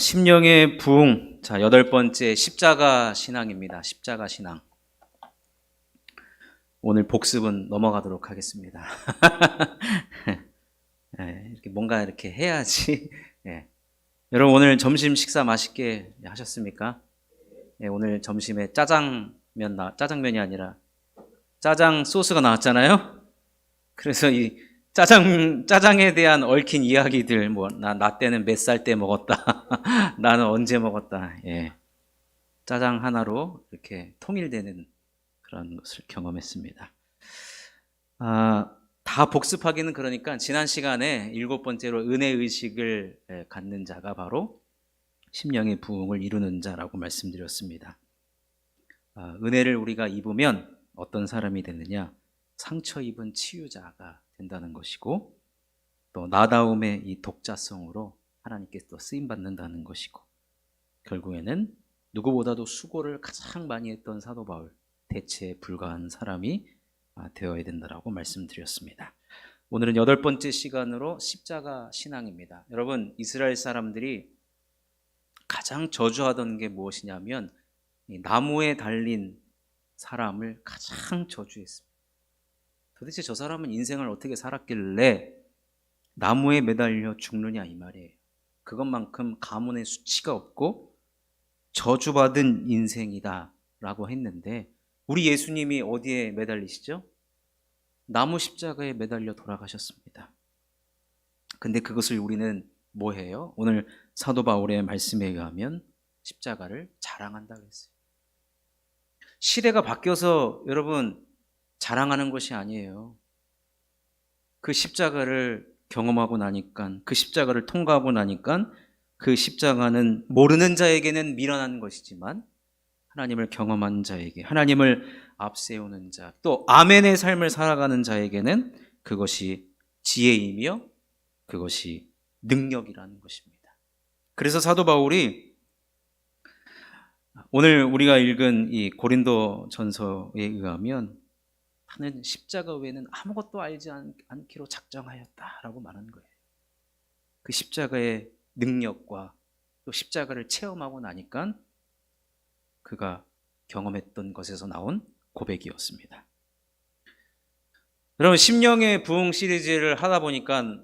심령의 부흥. 자, 8번째 십자가 신앙입니다. 십자가 신앙. 오늘 복습은 넘어가도록 하겠습니다. 이렇게 뭔가 이렇게 해야지. 여러분 오늘 점심 식사 맛있게 하셨습니까? 오늘 점심에 짜장면이 아니라 짜장 소스가 나왔잖아요. 그래서 이 짜장에 대한 얽힌 이야기들, 나 때는 몇 살 때 먹었다. 나는 언제 먹었다. 짜장 하나로 이렇게 통일되는 그런 것을 경험했습니다. 다 복습하기는 그러니까 지난 시간에 7번째로 은혜의식을 갖는 자가 바로 심령의 부흥을 이루는 자라고 말씀드렸습니다. 은혜를 우리가 입으면 어떤 사람이 되느냐? 상처 입은 치유자가 된다는 것이고, 또 나다움의 이 독자성으로 하나님께 또 쓰임받는다는 것이고, 결국에는 누구보다도 수고를 가장 많이 했던 사도 바울, 대체에 불과한 사람이 되어야 된다라고 말씀드렸습니다. 오늘은 8번째 시간으로 십자가 신앙입니다. 여러분, 이스라엘 사람들이 가장 저주하던 게 무엇이냐면 이 나무에 달린 사람을 가장 저주했습니다. 도대체 저 사람은 인생을 어떻게 살았길래 나무에 매달려 죽느냐 이 말이에요. 그것만큼 가문의 수치가 없고 저주받은 인생이다 라고 했는데, 우리 예수님이 어디에 매달리시죠? 나무 십자가에 매달려 돌아가셨습니다. 근데 그것을 우리는 뭐 해요? 오늘 사도 바울의 말씀에 의하면 십자가를 자랑한다고 했어요. 시대가 바뀌어서 여러분 자랑하는 것이 아니에요. 그 십자가를 경험하고 나니까, 그 십자가를 통과하고 나니까 그 십자가는 모르는 자에게는 미련한 것이지만 하나님을 경험한 자에게, 하나님을 앞세우는 자, 또 아멘의 삶을 살아가는 자에게는 그것이 지혜이며 그것이 능력이라는 것입니다. 그래서 사도 바울이 오늘 우리가 읽은 이 고린도 전서에 의하면 나는 십자가 외에는 아무것도 알지 않기로 작정하였다라고 말하는 거예요. 그 십자가의 능력과 또 십자가를 체험하고 나니까 그가 경험했던 것에서 나온 고백이었습니다. 여러분, 심령의 부흥 시리즈를 하다 보니까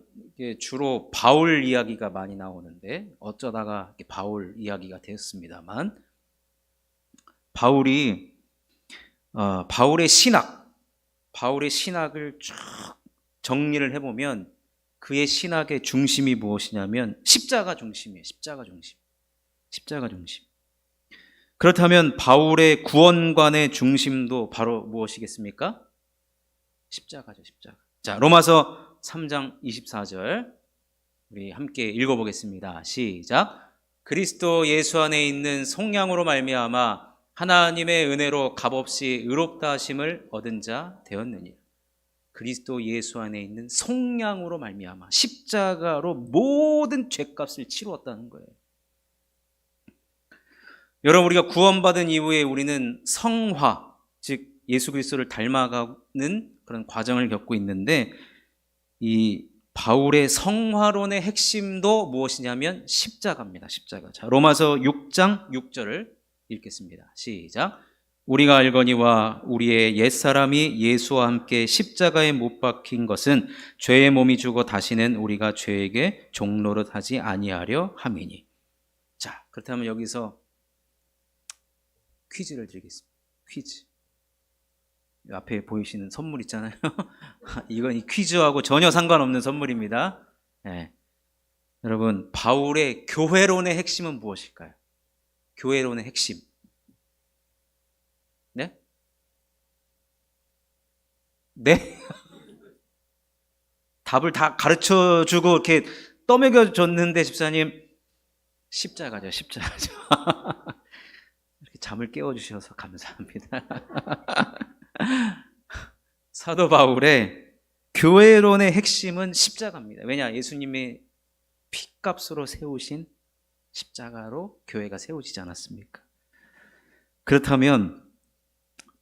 주로 바울 이야기가 많이 나오는데, 어쩌다가 바울 이야기가 되었습니다만, 바울의 신학을 쭉 정리를 해보면 그의 신학의 중심이 무엇이냐면 십자가 중심이에요. 십자가 중심. 그렇다면 바울의 구원관의 중심도 바로 무엇이겠습니까? 십자가죠, 십자가. 자, 로마서 3장 24절 우리 함께 읽어보겠습니다. 시작. 그리스도 예수 안에 있는 속량으로 말미암아 하나님의 은혜로 값없이 의롭다 하심을 얻은 자 되었느니라. 그리스도 예수 안에 있는 속량으로 말미암아, 십자가로 모든 죄값을 치루었다는 거예요. 여러분, 우리가 구원받은 이후에 우리는 성화, 즉 예수 그리스도를 닮아가는 그런 과정을 겪고 있는데, 이 바울의 성화론의 핵심도 무엇이냐면 십자가입니다. 십자가. 자, 로마서 6장 6절을 읽겠습니다. 시작. 우리가 알거니와 우리의 옛사람이 예수와 함께 십자가에 못 박힌 것은 죄의 몸이 죽어 다시는 우리가 죄에게 종노릇 하지 아니하려 함이니. 자, 그렇다면 여기서 퀴즈를 드리겠습니다. 퀴즈. 앞에 보이시는 선물 있잖아요. 이건 이 퀴즈하고 전혀 상관없는 선물입니다. 여러분, 바울의 교회론의 핵심은 무엇일까요? 교회론의 핵심. 네? 네? 답을 다 가르쳐 주고 이렇게 떠먹여 줬는데, 집사님, 십자가죠. 이렇게 잠을 깨워주셔서 감사합니다. 사도 바울의 교회론의 핵심은 십자가입니다. 왜냐? 예수님의 피값으로 세우신 십자가로 교회가 세워지지 않았습니까? 그렇다면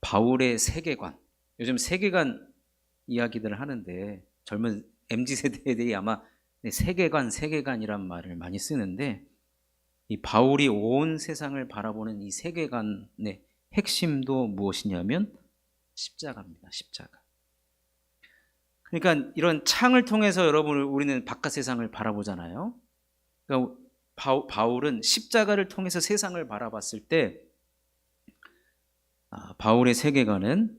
바울의 세계관, 요즘 세계관 이야기들을 하는데 젊은 MZ세대들이 아마 세계관이란 말을 많이 쓰는데, 이 바울이 온 세상을 바라보는 이 세계관의 핵심도 무엇이냐면 십자가입니다. 십자가. 그러니까 이런 창을 통해서 여러분 우리는 바깥 세상을 바라보잖아요. 그러니까 바울은 십자가를 통해서 세상을 바라봤을 때 바울의 세계관은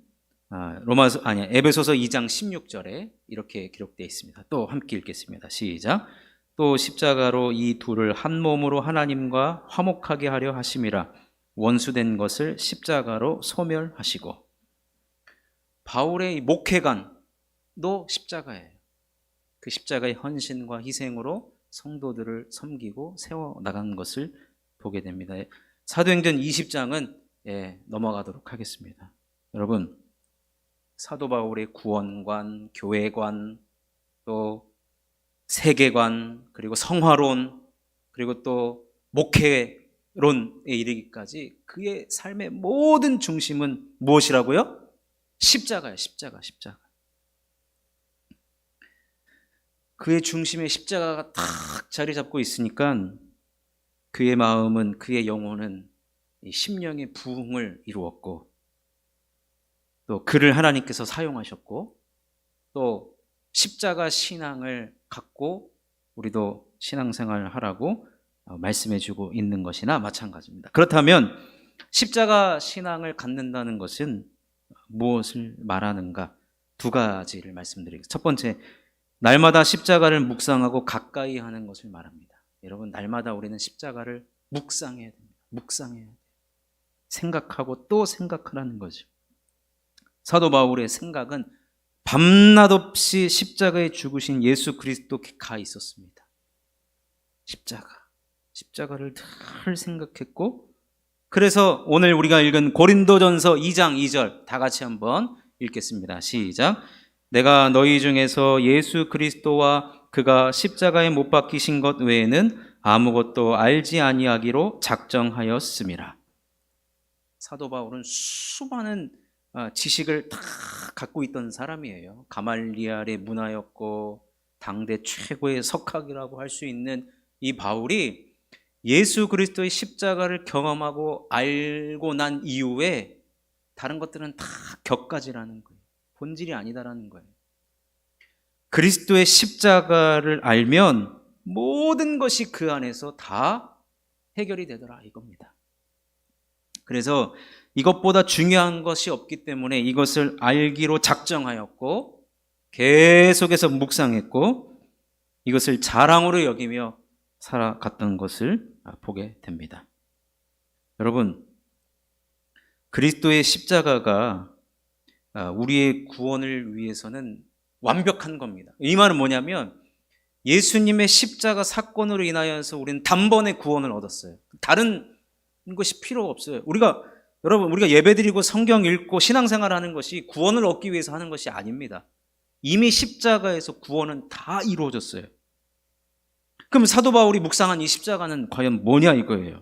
에베소서 2장 16절에 이렇게 기록되어 있습니다. 또 함께 읽겠습니다. 시작. 또 십자가로 이 둘을 한 몸으로 하나님과 화목하게 하려 하심이라. 원수된 것을 십자가로 소멸하시고. 바울의 목회관도 십자가예요. 그 십자가의 헌신과 희생으로 성도들을 섬기고 세워나간 것을 보게 됩니다. 사도행전 20장은 넘어가도록 하겠습니다. 여러분, 사도 바울의 구원관, 교회관, 또 세계관, 그리고 성화론, 그리고 또 목회론에 이르기까지 그의 삶의 모든 중심은 무엇이라고요? 십자가예요. 십자가. 그의 중심에 십자가가 탁 자리 잡고 있으니까 그의 마음은, 그의 영혼은 심령의 부흥을 이루었고, 또 그를 하나님께서 사용하셨고, 또 십자가 신앙을 갖고 우리도 신앙생활을 하라고 말씀해주고 있는 것이나 마찬가지입니다. 그렇다면 십자가 신앙을 갖는다는 것은 무엇을 말하는가? 두 가지를 말씀드리겠습니다. 첫 번째, 날마다 십자가를 묵상하고 가까이 하는 것을 말합니다. 여러분, 날마다 우리는 십자가를 묵상해야 됩니다. 묵상해야 돼요. 생각하고 또 생각하라는 거죠. 사도 바울의 생각은 밤낮 없이 십자가에 죽으신 예수 그리스도께 가 있었습니다. 십자가를 늘 생각했고, 그래서 오늘 우리가 읽은 고린도전서 2장 2절 다 같이 한번 읽겠습니다. 시작. 내가 너희 중에서 예수 그리스도와 그가 십자가에 못 박히신 것 외에는 아무것도 알지 아니하기로 작정하였음이라. 사도 바울은 수많은 지식을 다 갖고 있던 사람이에요. 가말리알의 문화였고 당대 최고의 석학이라고 할 수 있는 이 바울이 예수 그리스도의 십자가를 경험하고 알고 난 이후에 다른 것들은 다 격가지라는 거예요. 본질이 아니다라는 거예요. 그리스도의 십자가를 알면 모든 것이 그 안에서 다 해결이 되더라 이겁니다. 그래서 이것보다 중요한 것이 없기 때문에 이것을 알기로 작정하였고 계속해서 묵상했고 이것을 자랑으로 여기며 살아갔던 것을 보게 됩니다. 여러분, 그리스도의 십자가가 우리의 구원을 위해서는 완벽한 겁니다. 이 말은 뭐냐면 예수님의 십자가 사건으로 인하여서 우리는 단번에 구원을 얻었어요. 다른 것이 필요 없어요. 여러분, 우리가 예배드리고 성경 읽고 신앙생활하는 것이 구원을 얻기 위해서 하는 것이 아닙니다. 이미 십자가에서 구원은 다 이루어졌어요. 그럼 사도 바울이 묵상한 이 십자가는 과연 뭐냐 이거예요.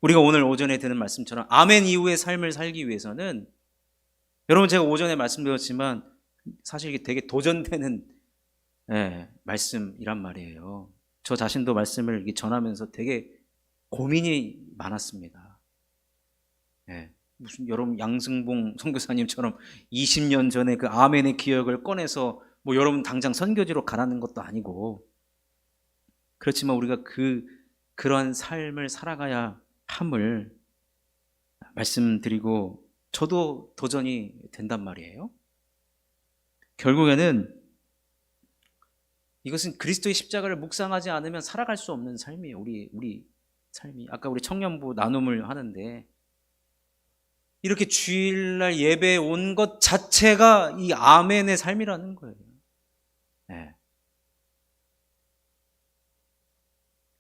우리가 오늘 오전에 드는 말씀처럼 아멘 이후의 삶을 살기 위해서는, 여러분 제가 오전에 말씀드렸지만 사실 이게 되게 도전되는 말씀이란 말이에요. 저 자신도 말씀을 전하면서 되게 고민이 많았습니다. 무슨 여러분 양승봉 선교사님처럼 20년 전에 그 아멘의 기억을 꺼내서 뭐 여러분 당장 선교지로 가라는 것도 아니고, 그렇지만 우리가 그러한 삶을 살아가야 함을 말씀드리고 저도 도전이 된단 말이에요. 결국에는 이것은 그리스도의 십자가를 묵상하지 않으면 살아갈 수 없는 삶이에요. 우리 삶이. 아까 우리 청년부 나눔을 하는데 이렇게 주일날 예배에 온 것 자체가 이 아멘의 삶이라는 거예요.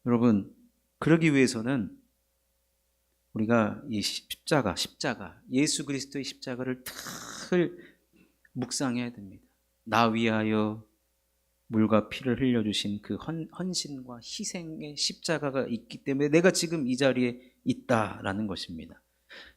여러분, 그러기 위해서는 우리가 이 십자가, 예수 그리스도의 십자가를 늘 묵상해야 됩니다. 나 위하여 물과 피를 흘려주신 그 헌신과 희생의 십자가가 있기 때문에 내가 지금 이 자리에 있다라는 것입니다.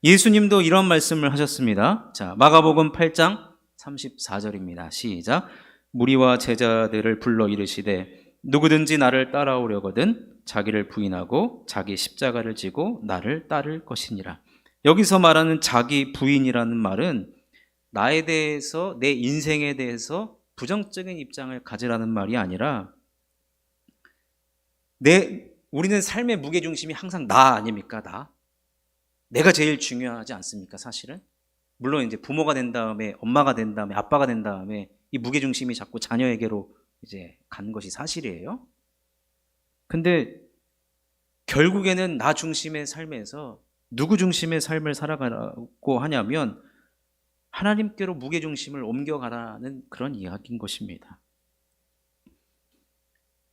예수님도 이런 말씀을 하셨습니다. 자, 마가복음 8장 34절입니다. 시작. 무리와 제자들을 불러 이르시되 누구든지 나를 따라오려거든 자기를 부인하고 자기 십자가를 지고 나를 따를 것이니라. 여기서 말하는 자기 부인이라는 말은 나에 대해서, 내 인생에 대해서 부정적인 입장을 가지라는 말이 아니라, 우리는 삶의 무게중심이 항상 나 아닙니까? 내가 제일 중요하지 않습니까? 사실은. 물론 이제 부모가 된 다음에, 엄마가 된 다음에, 아빠가 된 다음에 이 무게중심이 자꾸 자녀에게로 이제 간 것이 사실이에요. 근데 결국에는 나 중심의 삶에서 누구 중심의 삶을 살아가라고 하냐면 하나님께로 무게중심을 옮겨가라는 그런 이야기인 것입니다.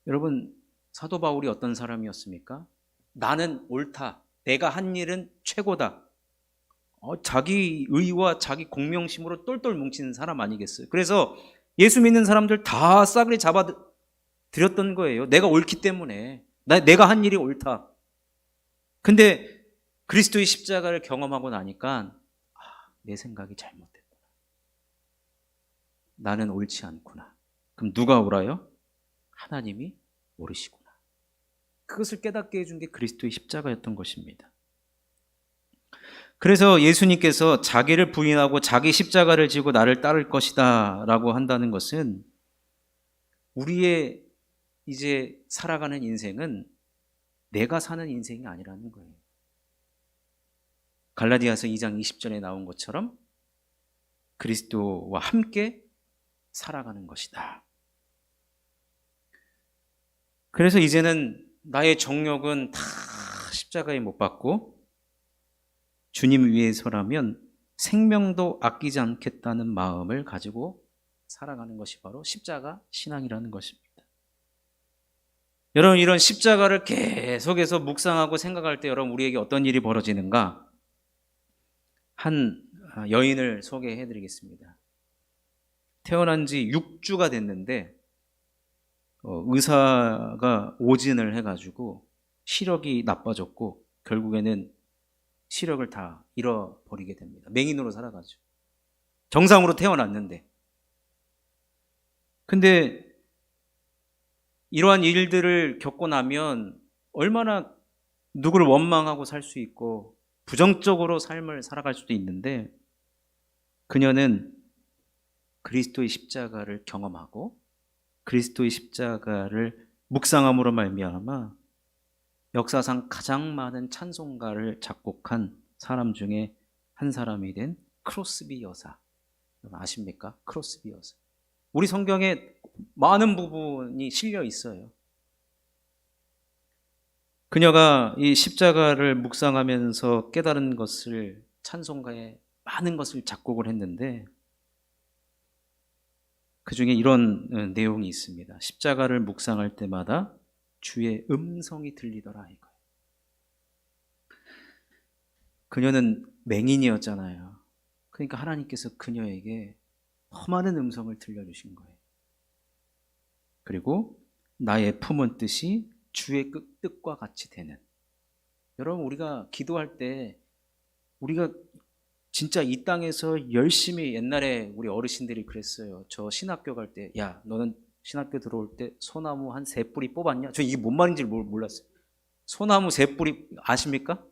여러분, 사도 바울이 어떤 사람이었습니까? 나는 옳다. 내가 한 일은 최고다. 자기 의와 자기 공명심으로 똘똘 뭉치는 사람 아니겠어요? 그래서 예수 믿는 사람들 다 싸그리 잡아 드렸던 거예요. 내가 옳기 때문에. 내가 한 일이 옳다. 근데 그리스도의 십자가를 경험하고 나니까 내 생각이 잘못됐구나. 나는 옳지 않구나. 그럼 누가 옳아요? 하나님이 옳으시구나. 그것을 깨닫게 해준 게 그리스도의 십자가였던 것입니다. 그래서 예수님께서 자기를 부인하고 자기 십자가를 지고 나를 따를 것이다 라고 한다는 것은 우리의 이제 살아가는 인생은 내가 사는 인생이 아니라는 거예요. 갈라디아서 2장 20절에 나온 것처럼 그리스도와 함께 살아가는 것이다. 그래서 이제는 나의 정욕은 다 십자가에 못 박고 주님 위해서라면 생명도 아끼지 않겠다는 마음을 가지고 살아가는 것이 바로 십자가 신앙이라는 것입니다. 여러분, 이런 십자가를 계속해서 묵상하고 생각할 때 여러분 우리에게 어떤 일이 벌어지는가? 한 여인을 소개해 드리겠습니다. 태어난 지 6주가 됐는데 의사가 오진을 해가지고 시력이 나빠졌고 결국에는 시력을 다 잃어버리게 됩니다. 맹인으로 살아가죠. 정상으로 태어났는데. 근데 이러한 일들을 겪고 나면 얼마나 누구를 원망하고 살 수 있고 부정적으로 삶을 살아갈 수도 있는데 그녀는 그리스도의 십자가를 경험하고 그리스도의 십자가를 묵상함으로 말미암아 역사상 가장 많은 찬송가를 작곡한 사람 중에 한 사람이 된 크로스비 여사. 아십니까? 크로스비 여사. 우리 성경에 많은 부분이 실려 있어요. 그녀가 이 십자가를 묵상하면서 깨달은 것을 찬송가에 많은 것을 작곡을 했는데 그 중에 이런 내용이 있습니다. 십자가를 묵상할 때마다 주의 음성이 들리더라 이거예요. 그녀는 맹인이었잖아요. 그러니까 하나님께서 그녀에게 험한 음성을 들려주신 거예요. 그리고 나의 품은 뜻이 주의 뜻과 같이 되는. 여러분, 우리가 기도할 때 우리가 진짜 이 땅에서 열심히, 옛날에 우리 어르신들이 그랬어요. 저 신학교 갈 때, 야, 너는 신학교 들어올 때 소나무 한 3뿌리 뽑았냐? 저 이게 뭔 말인지 몰랐어요. 소나무 3뿌리 아십니까?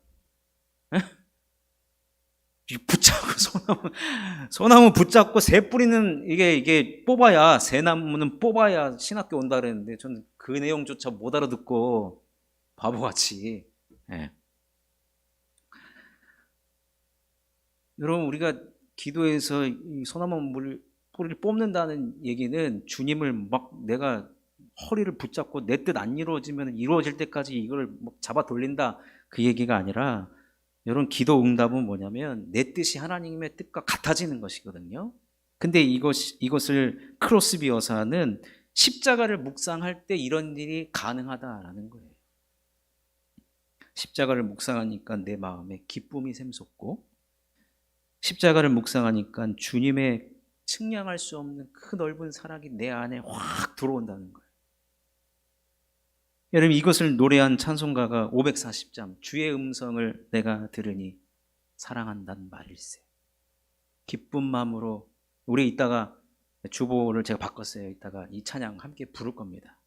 붙잡고 소나무 붙잡고 3뿌리는 이게 뽑아야, 새 나무는 뽑아야 신학교 온다 그랬는데 저는 그 내용조차 못 알아듣고 바보같이. 예. 여러분, 우리가 기도해서 이 소나무 뿌리를 뽑는다는 얘기는 주님을 막 내가 허리를 붙잡고 내 뜻 안 이루어지면 이루어질 때까지 이걸 막 잡아 돌린다 그 얘기가 아니라, 여러분, 기도 응답은 뭐냐면 내 뜻이 하나님의 뜻과 같아지는 것이거든요. 근데 이것을 크로스비 여사는 십자가를 묵상할 때 이런 일이 가능하다라는 거예요. 십자가를 묵상하니까 내 마음에 기쁨이 샘솟고 십자가를 묵상하니까 주님의 측량할 수 없는 그 넓은 사랑이 내 안에 확 들어온다는 거예요. 여러분, 이것을 노래한 찬송가가 540장, 주의 음성을 내가 들으니 사랑한다는 말일세. 기쁜 마음으로, 우리 이따가 주보를 제가 바꿨어요. 이따가 이 찬양 함께 부를 겁니다.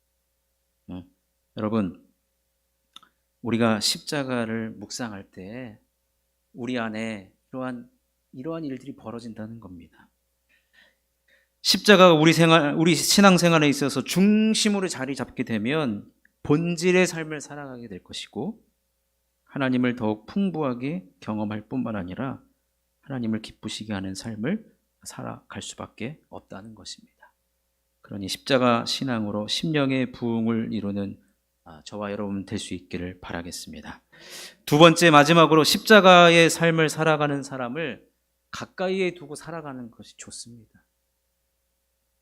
여러분, 우리가 십자가를 묵상할 때 우리 안에 이러한 일들이 벌어진다는 겁니다. 십자가가 우리 신앙생활에 있어서 중심으로 자리 잡게 되면 본질의 삶을 살아가게 될 것이고, 하나님을 더욱 풍부하게 경험할 뿐만 아니라 하나님을 기쁘시게 하는 삶을 살아갈 수밖에 없다는 것입니다. 그러니 십자가 신앙으로 심령의 부흥을 이루는 저와 여러분 될 수 있기를 바라겠습니다. 두 번째, 마지막으로 십자가의 삶을 살아가는 사람을 가까이에 두고 살아가는 것이 좋습니다.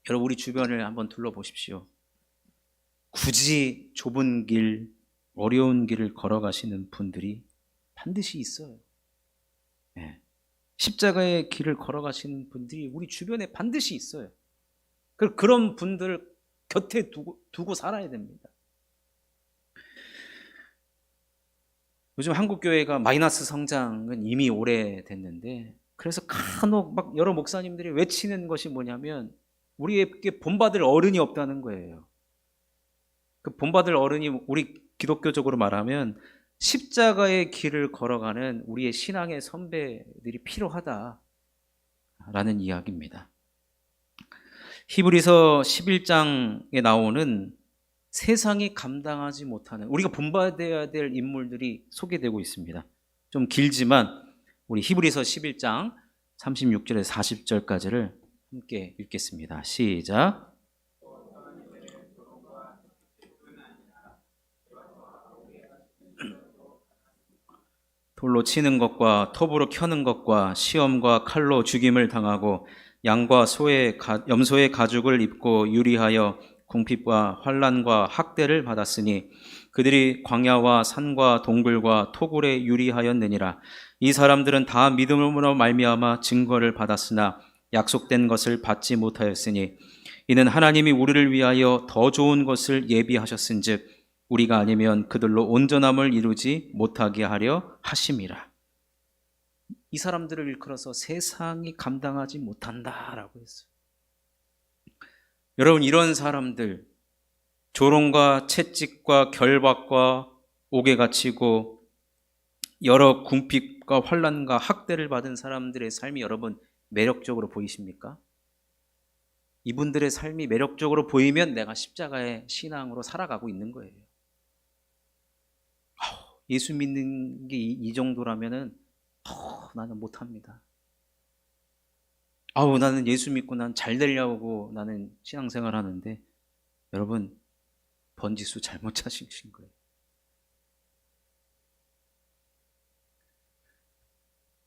여러분, 우리 주변을 한번 둘러보십시오. 굳이 좁은 길, 어려운 길을 걸어가시는 분들이 반드시 있어요. 네. 십자가의 길을 걸어가시는 분들이 우리 주변에 반드시 있어요. 그런 분들을 곁에 두고 살아야 됩니다. 요즘 한국교회가 마이너스 성장은 이미 오래됐는데, 그래서 간혹 막 여러 목사님들이 외치는 것이 뭐냐면 우리에게 본받을 어른이 없다는 거예요. 그 본받을 어른이 우리 기독교적으로 말하면 십자가의 길을 걸어가는 우리의 신앙의 선배들이 필요하다라는 이야기입니다. 히브리서 11장에 나오는 세상이 감당하지 못하는, 우리가 본받아야 될 인물들이 소개되고 있습니다. 좀 길지만 우리 히브리서 11장 36절에서 40절까지를 함께 읽겠습니다. 시작. 돌로 치는 것과 톱으로 켜는 것과 시험과 칼로 죽임을 당하고 양과 염소의 가죽을 입고 유리하여 궁핍과 환난과 학대를 받았으니 그들이 광야와 산과 동굴과 토굴에 유리하였느니라. 이 사람들은 다 믿음으로 말미암아 증거를 받았으나 약속된 것을 받지 못하였으니 이는 하나님이 우리를 위하여 더 좋은 것을 예비하셨은즉 우리가 아니면 그들로 온전함을 이루지 못하게 하려 하심이라. 이 사람들을 일컬어서 세상이 감당하지 못한다라고 했어요. 여러분, 이런 사람들, 조롱과 채찍과 결박과 옥에 갇히고 여러 궁핍과 환난과 학대를 받은 사람들의 삶이 여러분 매력적으로 보이십니까? 이분들의 삶이 매력적으로 보이면 내가 십자가의 신앙으로 살아가고 있는 거예요. 예수 믿는 게 이 정도라면은 나는 못합니다. 나는 예수 믿고 난 잘 되려고 나는 신앙생활 하는데, 여러분 번지수 잘못 찾으신 거예요.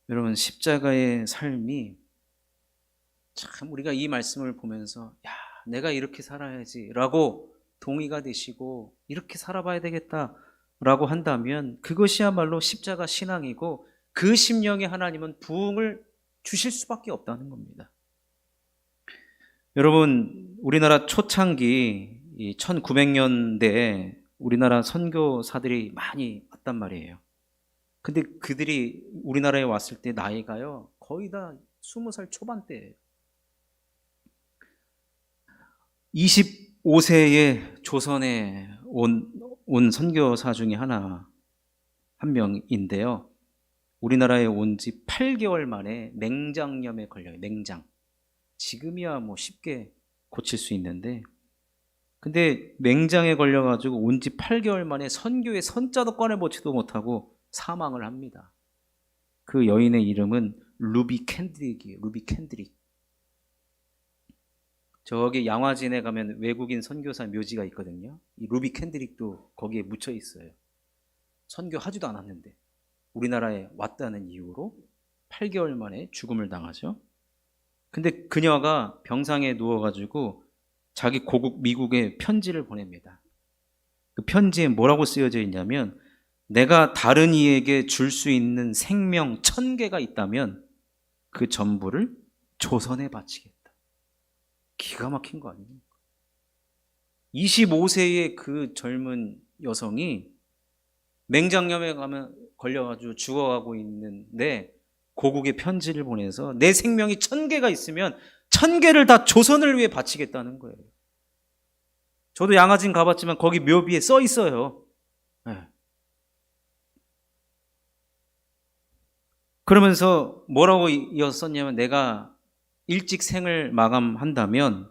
여러분, 십자가의 삶이 참, 우리가 이 말씀을 보면서 내가 이렇게 살아야지 라고 동의가 되시고 이렇게 살아봐야 되겠다 라고 한다면 그것이야말로 십자가 신앙이고, 그 심령에 하나님은 부흥을 주실 수밖에 없다는 겁니다. 여러분, 우리나라 초창기 1900년대에 우리나라 선교사들이 많이 왔단 말이에요. 근데 그들이 우리나라에 왔을 때 나이가요 거의 다 20살 초반대예요. 25세에 조선에 온 선교사 중에 한 명인데요. 우리나라에 온 지 8개월 만에 맹장염에 걸려요. 맹장. 지금이야 뭐 쉽게 고칠 수 있는데, 근데 맹장에 걸려가지고 온 지 8개월 만에 선교의 선자도 꺼내보지도 못하고 사망을 합니다. 그 여인의 이름은 루비 캔드릭이에요. 루비 캔드릭. 저기 양화진에 가면 외국인 선교사 묘지가 있거든요. 이 루비 캔드릭도 거기에 묻혀 있어요. 선교하지도 않았는데 우리나라에 왔다는 이유로 8개월 만에 죽음을 당하죠. 근데 그녀가 병상에 누워가지고 자기 고국 미국에 편지를 보냅니다. 그 편지에 뭐라고 쓰여져 있냐면, 내가 다른 이에게 줄 수 있는 생명 1000개가 있다면 그 전부를 조선에 바치겠다. 기가 막힌 거 아닙니까? 25세의 그 젊은 여성이 맹장염에 걸려가지고 죽어가고 있는데 고국에 편지를 보내서 내 생명이 1000개가 있으면 1000개를 다 조선을 위해 바치겠다는 거예요. 저도 양화진 가봤지만 거기 묘비에 써 있어요. 네. 그러면서 뭐라고 이었었냐면, 내가 일찍 생을 마감한다면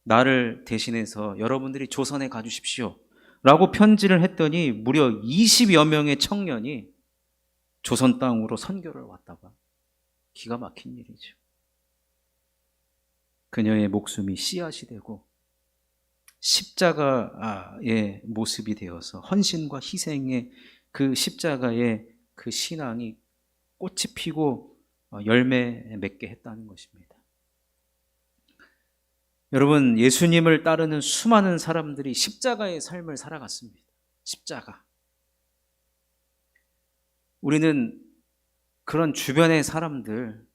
나를 대신해서 여러분들이 조선에 가주십시오 라고 편지를 했더니 무려 20여 명의 청년이 조선 땅으로 선교를 왔다가, 기가 막힌 일이죠. 그녀의 목숨이 씨앗이 되고 십자가의 모습이 되어서 헌신과 희생의 그 십자가의 그 신앙이 꽃이 피고 열매 맺게 했다는 것입니다. 여러분, 예수님을 따르는 수많은 사람들이 십자가의 삶을 살아갔습니다. 십자가. 우리는 그런 주변의 사람들,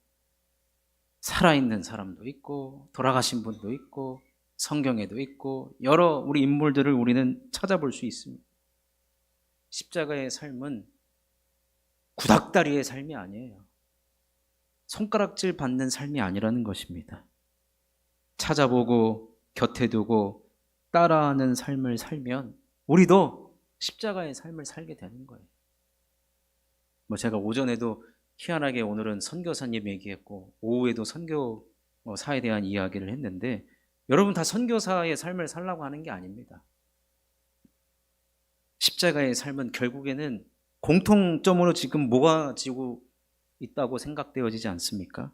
살아있는 사람도 있고 돌아가신 분도 있고 성경에도 있고 여러 우리 인물들을 우리는 찾아볼 수 있습니다. 십자가의 삶은 구닥다리의 삶이 아니에요. 손가락질 받는 삶이 아니라는 것입니다. 찾아보고 곁에 두고 따라하는 삶을 살면 우리도 십자가의 삶을 살게 되는 거예요. 제가 오전에도 희한하게 오늘은 선교사님 얘기했고 오후에도 선교사에 대한 이야기를 했는데, 여러분 다 선교사의 삶을 살라고 하는 게 아닙니다. 십자가의 삶은 결국에는 공통점으로 지금 모아지고 있다고 생각되어지지 않습니까?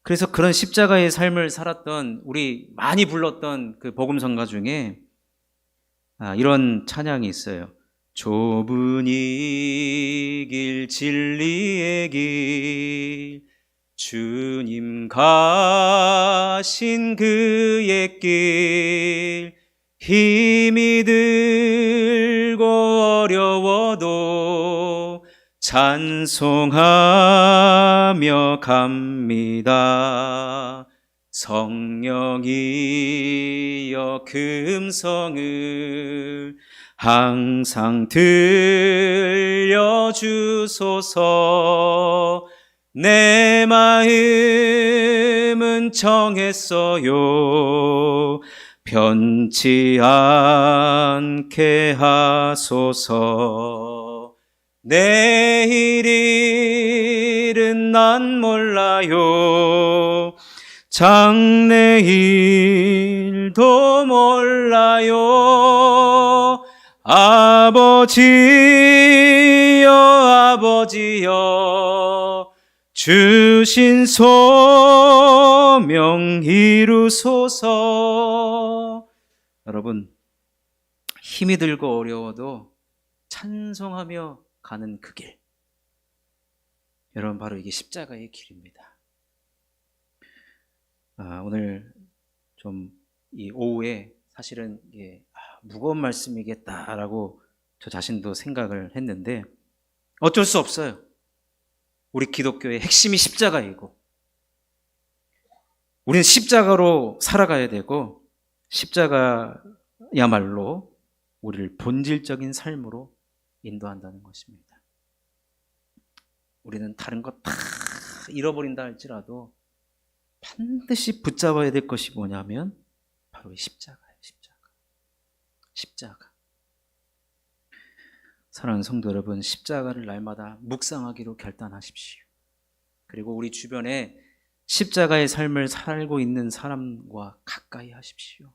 그래서 그런 십자가의 삶을 살았던, 우리 많이 불렀던 그 복음성가 중에 이런 찬양이 있어요. 좁은 이 길, 진리의 길, 주님 가신 그의 길, 힘이 들고 어려워도 찬송하며 갑니다. 성령이여 금성을 항상 들려주소서. 내 마음은 정했어요. 변치 않게 하소서. 내일은 난 몰라요. 장래일도 몰라요. 아버지여 아버지여 주신 소명 이루소서. 여러분, 힘이 들고 어려워도 찬송하며 가는 그 길, 여러분 바로 이게 십자가의 길입니다. 오늘 좀 이 오후에 사실은 이게 무거운 말씀이겠다라고 저 자신도 생각을 했는데 어쩔 수 없어요. 우리 기독교의 핵심이 십자가이고 우리는 십자가로 살아가야 되고, 십자가야말로 우리를 본질적인 삶으로 인도한다는 것입니다. 우리는 다른 것 다 잃어버린다 할지라도 반드시 붙잡아야 될 것이 뭐냐면 바로 이 십자가예요. 십자가. 사랑하는 성도 여러분, 십자가를 날마다 묵상하기로 결단하십시오. 그리고 우리 주변에 십자가의 삶을 살고 있는 사람과 가까이 하십시오.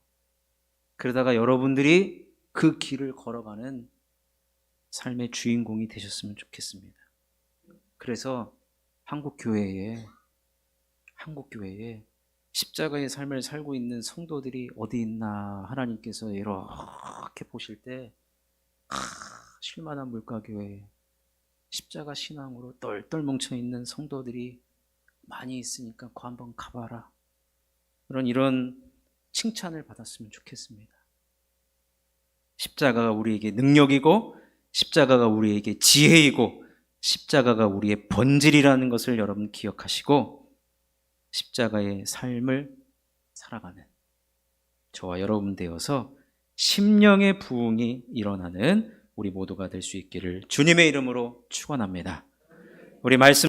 그러다가 여러분들이 그 길을 걸어가는 삶의 주인공이 되셨으면 좋겠습니다. 그래서 한국교회에 십자가의 삶을 살고 있는 성도들이 어디 있나 하나님께서 이렇게 보실 때 쉴만한 물가교회, 십자가 신앙으로 똘똘 뭉쳐있는 성도들이 많이 있으니까 그 한번 가봐라, 이런 칭찬을 받았으면 좋겠습니다. 십자가가 우리에게 능력이고 십자가가 우리에게 지혜이고 십자가가 우리의 본질이라는 것을 여러분 기억하시고 십자가의 삶을 살아가는 저와 여러분 되어서 심령의 부흥이 일어나는 우리 모두가 될 수 있기를 주님의 이름으로 축원합니다. 우리 말씀